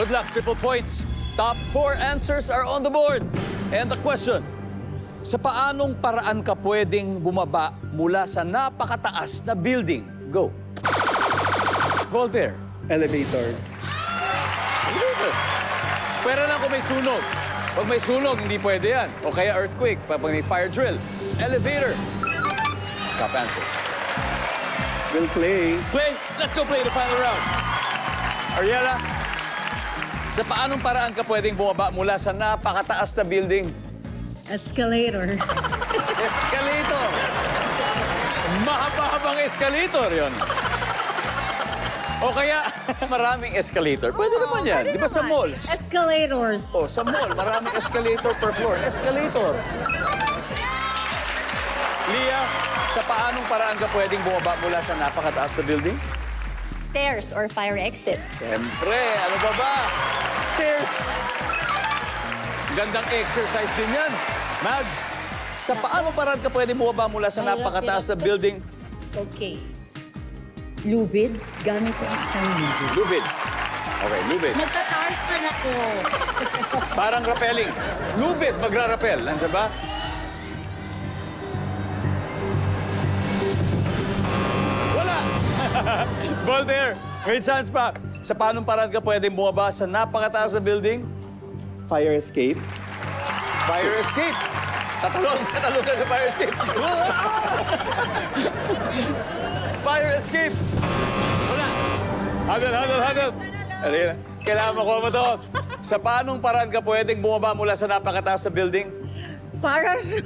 Good luck, triple points. Top 4 answers are on the board. And the question, sa paanong paraan ka pwedeng bumaba mula sa napakataas na building? Go. Voltaire. Elevator. Pwera lang kung may sunog. Pag may sunog, hindi pwede yan. O kaya earthquake, pag may fire drill. Elevator. Top answer. Will play. Play. Let's go play the final round. Ariela, sa paanong paraan ka pwedeng bumaba mula sa napakataas na building? Escalator. Escalator. Mahaba-habang escalator yon. O kaya, maraming escalator. Pwede naman yan. Di ba sa malls? Escalators. O, sa mall, maraming escalator per floor. Escalator. Lia, sa paanong paraan ka pwedeng bumaba mula sa napakataas na building? Stairs or fire exit. Siyempre, ano ba ba? Stairs. Gandang exercise din yan. Mags, sa paanong paraan ka pwedeng bumaba mula sa napakataas na building? Okay. Lubid. Gamit ang isang lubid. Lubid. Okay, lubid. Nagtatars na ako. Parang rappelling. Lubid, magra-rappel. Nandiyan ba? Wala! Voltaire, may chance pa. Sa paanong paraan ka pwedeng bumaba sa napakataas na building? Fire escape. Fire escape. Tatalon ka sa fire escape. Fire escape. Wala. Hadal. Halina. Kailangan makuha mo to. Sa paanong paraan ka pwedeng bumaba mula sa napakataas na building? Parachute.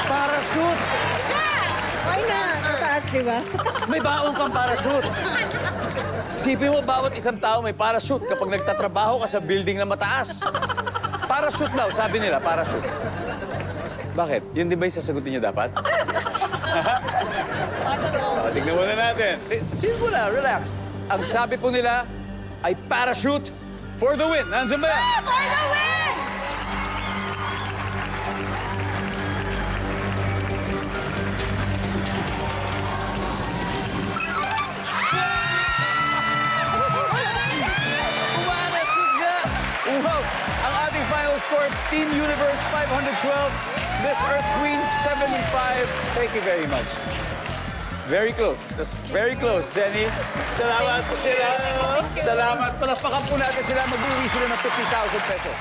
Parachute. Why na? Mataas, di ba? May baon kang parachute. Isipin mo, bawat isang tao may parachute kapag nagtatrabaho ka sa building na mataas. Parachute daw, sabi nila, parachute. Bakit? Yun di ba yung sasagutin niyo dapat? Tignan muna natin. Simple na, relax. Ang sabi po nila ay parachute for the win. Nandiyan ba yan? For the win! Parachute nga! Wow! Ang ating final score, Team Universe 512, Miss Earth Queens 75. Thank you very much. Very close. That's very close, Jenny. Salamat po sila. Salamat. Palakpakan po natin sila. Mag-uwi sila ng 50,000 pesos.